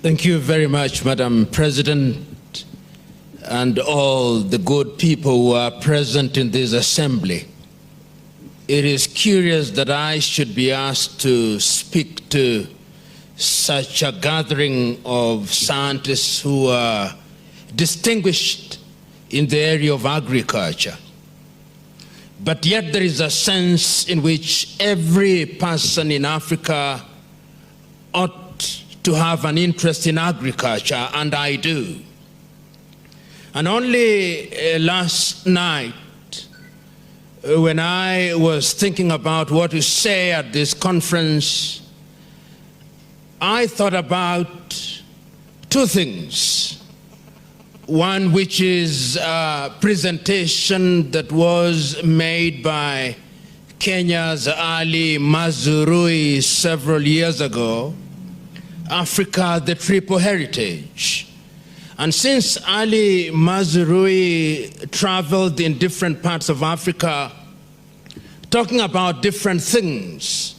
Thank you very much, Madam President, and all the good people who are present in this assembly. It is curious that I should be asked to speak to such a gathering of scientists who are distinguished in the area of agriculture. But yet there is a sense in which every person in Africa ought to have an interest in agriculture, and I do. And only last night, when I was thinking about what to say at this conference, I thought about two things. One, which is a presentation that was made by Kenya's Ali Mazrui several years ago, Africa, the Triple Heritage. And since Ali Mazrui traveled in different parts of Africa, talking about different things,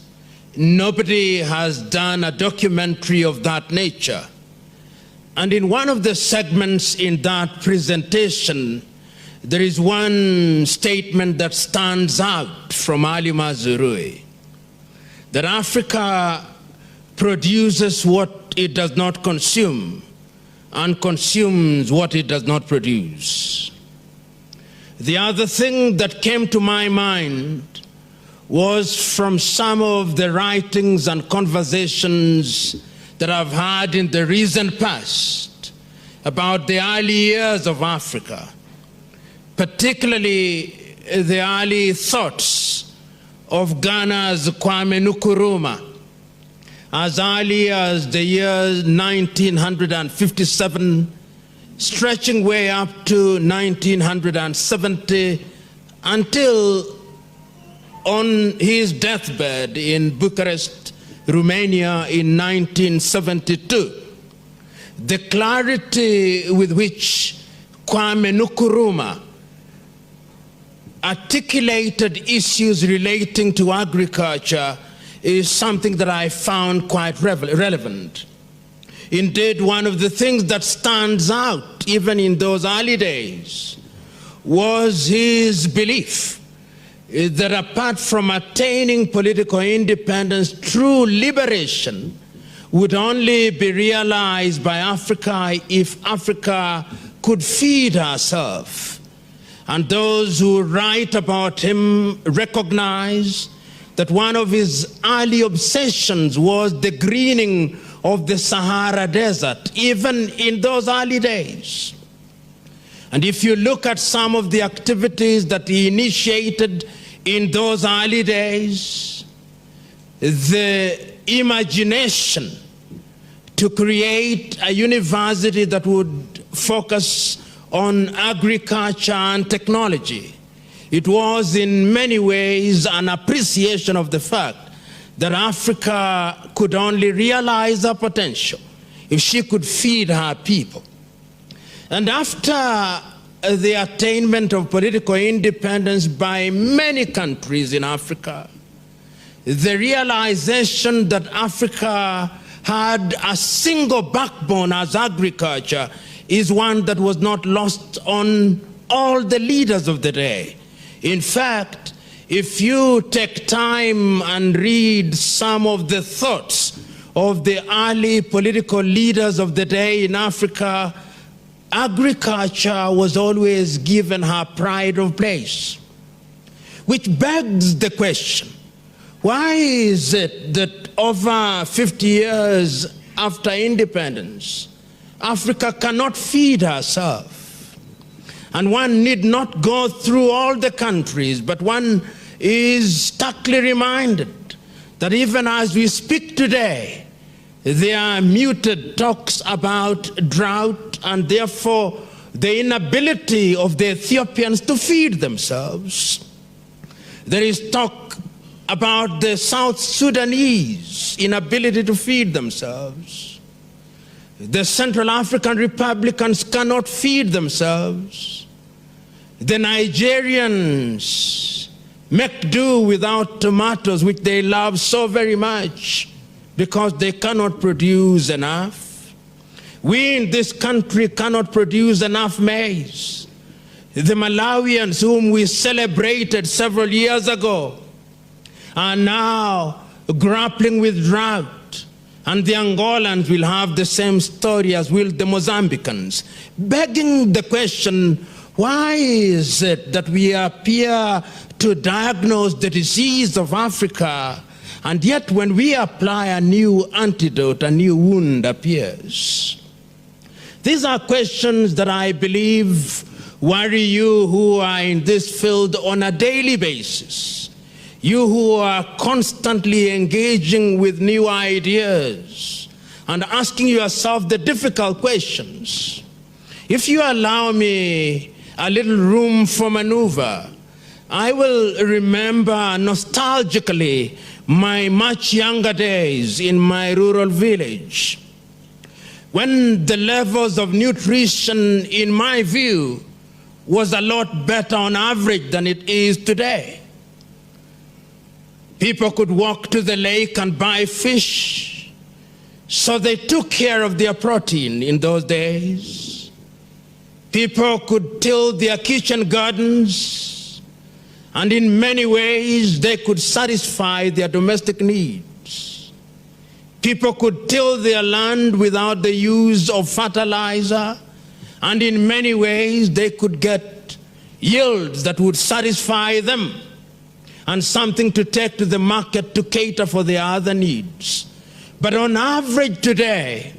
nobody has done a documentary of that nature. And in one of the segments in that presentation, there is one statement that stands out from Ali Mazrui, that Africa produces what it does not consume and consumes what it does not produce. The other thing that came to my mind was from some of the writings and conversations that I've had in the recent past about the early years of Africa, particularly the early thoughts of Ghana's Kwame Nkrumah, as early as the year 1957, stretching way up to 1970, until on his deathbed in Bucharest, Romania in 1972. The clarity with which Kwame Nkrumah articulated issues relating to agriculture is something that I found quite relevant. Indeed, one of the things that stands out, even in those early days, was his belief that apart from attaining political independence, true liberation would only be realized by Africa if Africa could feed herself. And those who write about him recognize that one of his early obsessions was the greening of the Sahara Desert, even in those early days. And if you look at some of the activities that he initiated in those early days, the imagination to create a university that would focus on agriculture and technology, it was in many ways an appreciation of the fact that Africa could only realize her potential if she could feed her people. And after the attainment of political independence by many countries in Africa, the realization that Africa had a single backbone as agriculture is one that was not lost on all the leaders of the day. In fact, if you take time and read some of the thoughts of the early political leaders of the day in Africa, agriculture was always given her pride of place. Which begs the question, why is it that over 50 years after independence, Africa cannot feed herself? And one need not go through all the countries, but one is starkly reminded that even as we speak today, there are muted talks about drought and therefore the inability of the Ethiopians to feed themselves. There is talk about the South Sudanese inability to feed themselves. The Central African Republicans cannot feed themselves. The Nigerians make do without tomatoes, which they love so very much, because they cannot produce enough. We in this country cannot produce enough maize. The Malawians, whom we celebrated several years ago, are now grappling with drought. And the Angolans will have the same story as will the Mozambicans, begging the question, why is it that we appear to diagnose the disease of Africa, and yet when we apply a new antidote, a new wound appears? These are questions that I believe worry you who are in this field on a daily basis. You who are constantly engaging with new ideas and asking yourself the difficult questions. If you allow me a little room for maneuver, I will remember nostalgically my much younger days in my rural village, when the levels of nutrition, in my view, was a lot better on average than it is today. People could walk to the lake and buy fish, so they took care of their protein in those days. People could till their kitchen gardens, and in many ways they could satisfy their domestic needs. People could till their land without the use of fertilizer, and in many ways they could get yields that would satisfy them and something to take to the market to cater for their other needs. But on average today,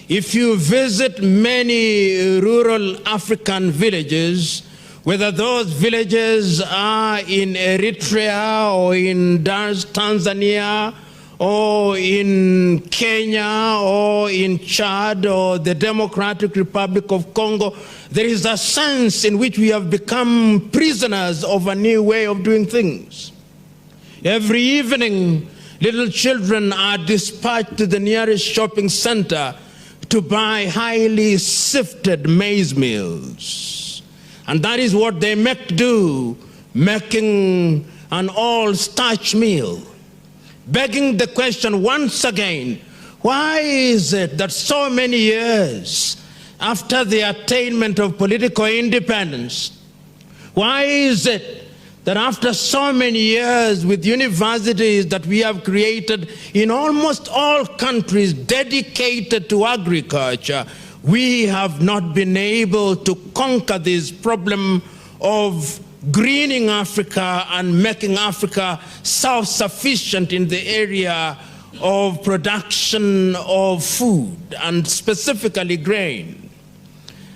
if you visit many rural African villages, whether those villages are in Eritrea or in Tanzania or in Kenya or in Chad or the Democratic Republic of Congo, there is a sense in which we have become prisoners of a new way of doing things. Every evening, little children are dispatched to the nearest shopping center to buy highly sifted maize meals. And that is what they make do, making an all-starch meal. Begging the question once again, why is it that so many years after the attainment of political independence, why is it that after so many years with universities that we have created in almost all countries dedicated to agriculture, we have not been able to conquer this problem of greening Africa and making Africa self-sufficient in the area of production of food, and specifically grain?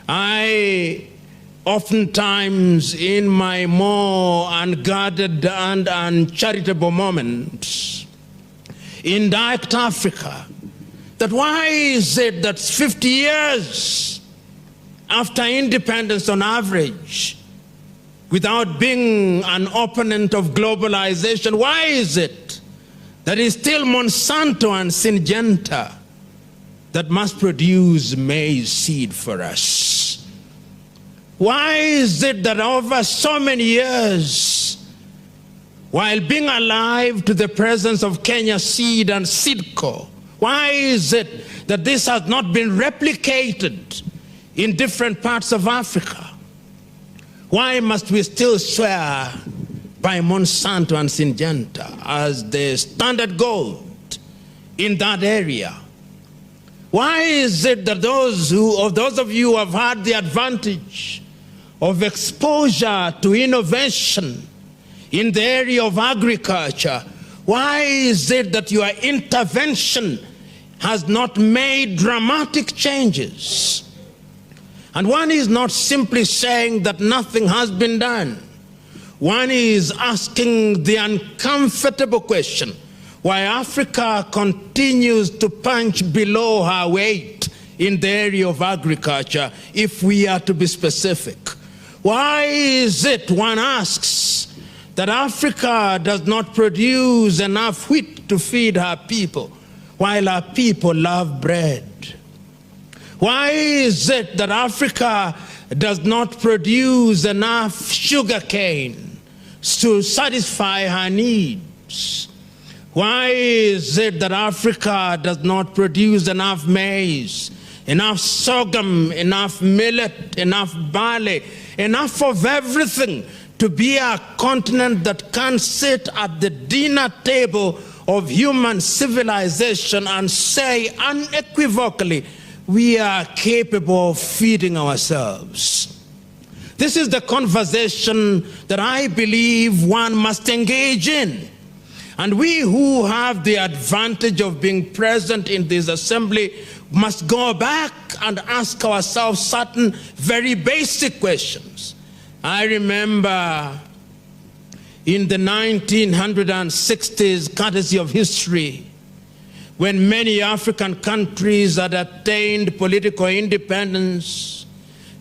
I oftentimes, in my more unguarded and uncharitable moments, indict Africa, that why is it that 50 years after independence on average, without being an opponent of globalization, why is it that it's still Monsanto and Syngenta that must produce maize seed for us? Why is it that over so many years, while being alive to the presence of Kenya Seed and Seedco, why is it that this has not been replicated in different parts of Africa? Why must we still swear by Monsanto and Syngenta as the standard gold in that area? Why is it that those of you who have had the advantage of exposure to innovation in the area of agriculture, why is it that your intervention has not made dramatic changes? And one is not simply saying that nothing has been done. One is asking the uncomfortable question, why Africa continues to punch below her weight in the area of agriculture, if we are to be specific. Why is it, one asks, that Africa does not produce enough wheat to feed her people, while our people love bread? Why is it that Africa does not produce enough sugar cane to satisfy her needs? Why is it that Africa does not produce enough maize enough sorghum, enough millet, enough barley, enough of everything to be a continent that can sit at the dinner table of human civilization and say unequivocally, we are capable of feeding ourselves. This is the conversation that I believe one must engage in. And we who have the advantage of being present in this assembly must go back and ask ourselves certain very basic questions. I remember in the 1960s, courtesy of history, when many African countries had attained political independence,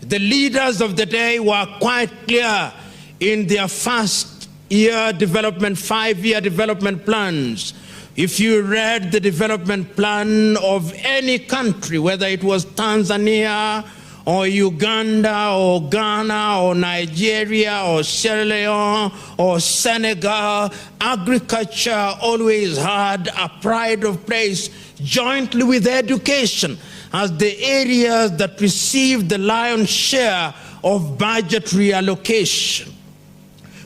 the leaders of the day were quite clear in their first-year development, 5-year development plans. If you read the development plan of any country, whether it was Tanzania or Uganda or Ghana or Nigeria or Sierra Leone or Senegal, agriculture always had a pride of place jointly with education as the areas that received the lion's share of budgetary allocation.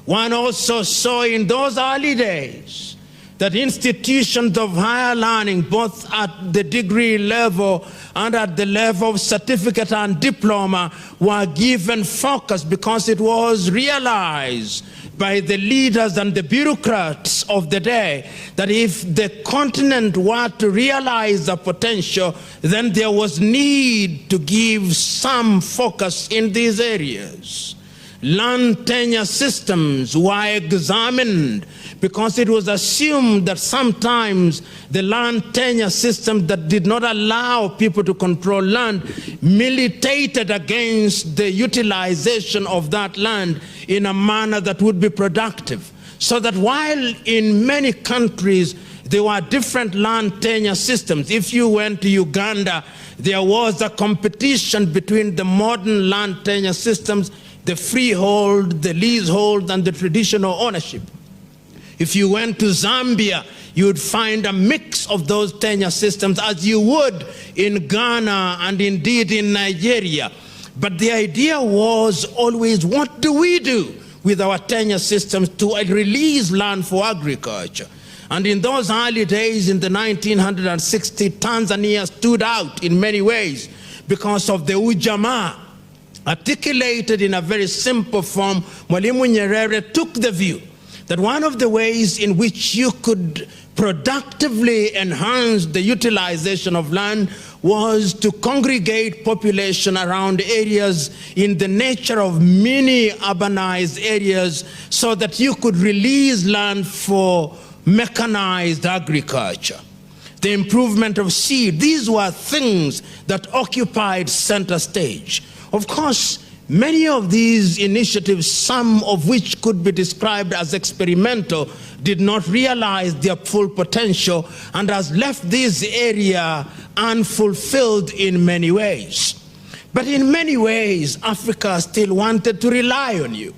One also saw in those early days that institutions of higher learning, both at the degree level and at the level of certificate and diploma, were given focus because it was realized by the leaders and the bureaucrats of the day that if the continent were to realize the potential, then there was need to give some focus in these areas. Land tenure systems were examined because it was assumed that sometimes the land tenure system that did not allow people to control land militated against the utilization of that land in a manner that would be productive. So that while in many countries there were different land tenure systems, if you went to Uganda, there was a competition between the modern land tenure systems, the freehold, the leasehold, and the traditional ownership. If you went to Zambia, you would find a mix of those tenure systems as you would in Ghana and indeed in Nigeria. But the idea was always, what do we do with our tenure systems to release land for agriculture? And in those early days in the 1960s, Tanzania stood out in many ways because of the ujamaa. Articulated in a very simple form, Mwalimu Nyerere took the view that one of the ways in which you could productively enhance the utilization of land was to congregate population around areas in the nature of mini urbanized areas so that you could release land for mechanized agriculture. The improvement of seed, these were things that occupied center stage. Of course, many of these initiatives, some of which could be described as experimental, did not realize their full potential and has left this area unfulfilled in many ways. But in many ways, Africa still wanted to rely on you.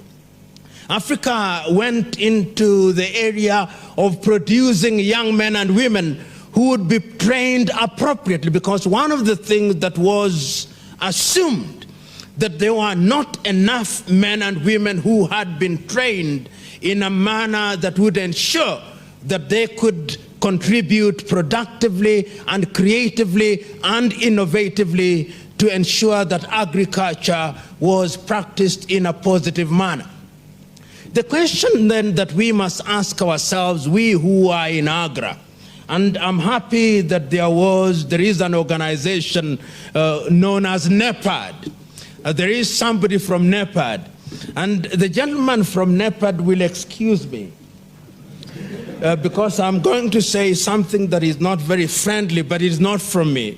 Africa went into the area of producing young men and women who would be trained appropriately, because one of the things that was assumed that there were not enough men and women who had been trained in a manner that would ensure that they could contribute productively and creatively and innovatively to ensure that agriculture was practiced in a positive manner. The question then that we must ask ourselves, we who are in Agra, and I'm happy that there is an organization known as NEPAD. There is somebody from NEPAD, and the gentleman from NEPAD will excuse me because I'm going to say something that is not very friendly, but it's not from me.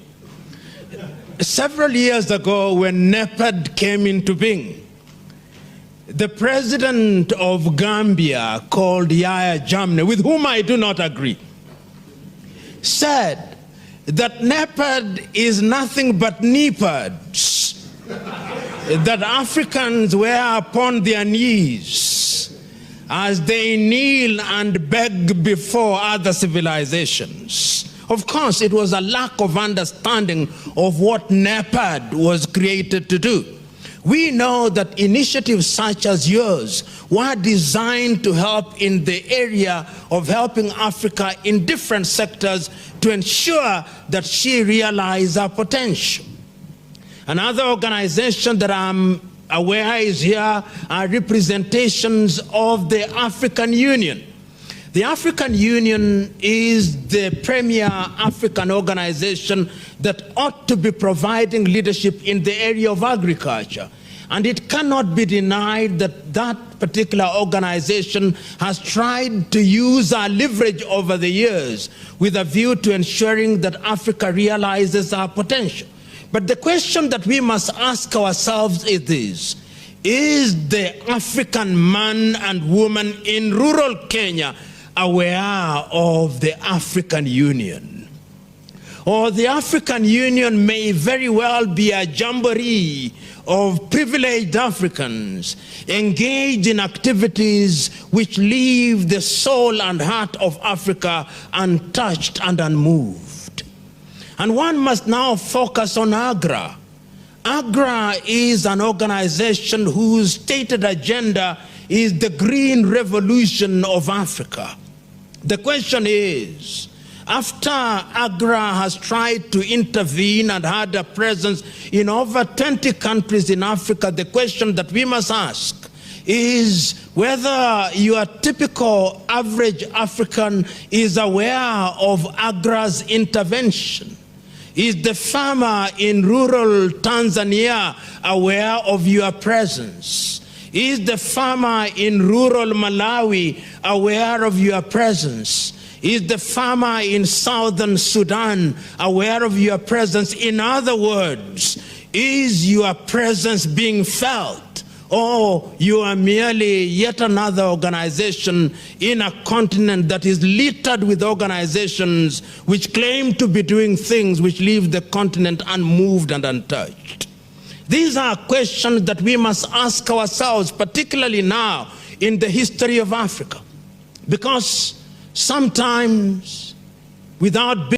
Several years ago, when NEPAD came into being, the president of Gambia, called Yahya Jammeh, with whom I do not agree, said that NEPAD is nothing but NEPADs. That Africans were upon their knees as they kneel and beg before other civilizations. Of course, it was a lack of understanding of what NEPAD was created to do. We know that initiatives such as yours were designed to help in the area of helping Africa in different sectors to ensure that she realizes her potential. Another organization that I'm aware is here are representations of the African Union. The African Union is the premier African organization that ought to be providing leadership in the area of agriculture. And it cannot be denied that that particular organization has tried to use our leverage over the years with a view to ensuring that Africa realizes our potential. But the question that we must ask ourselves is this: is the African man and woman in rural Kenya aware of the African Union? Or the African Union may very well be a jamboree of privileged Africans engaged in activities which leave the soul and heart of Africa untouched and unmoved. And one must now focus on AGRA. AGRA is an organization whose stated agenda is the green revolution of Africa. The question is, after AGRA has tried to intervene and had a presence in over 20 countries in Africa, the question that we must ask is whether your typical average African is aware of AGRA's intervention. Is the farmer in rural Tanzania aware of your presence? Is the farmer in rural Malawi aware of your presence? Is the farmer in southern Sudan aware of your presence? In other words, is your presence being felt? Or you are merely yet another organization in a continent that is littered with organizations which claim to be doing things which leave the continent unmoved and untouched? These are questions that we must ask ourselves, particularly now in the history of Africa. Because sometimes, without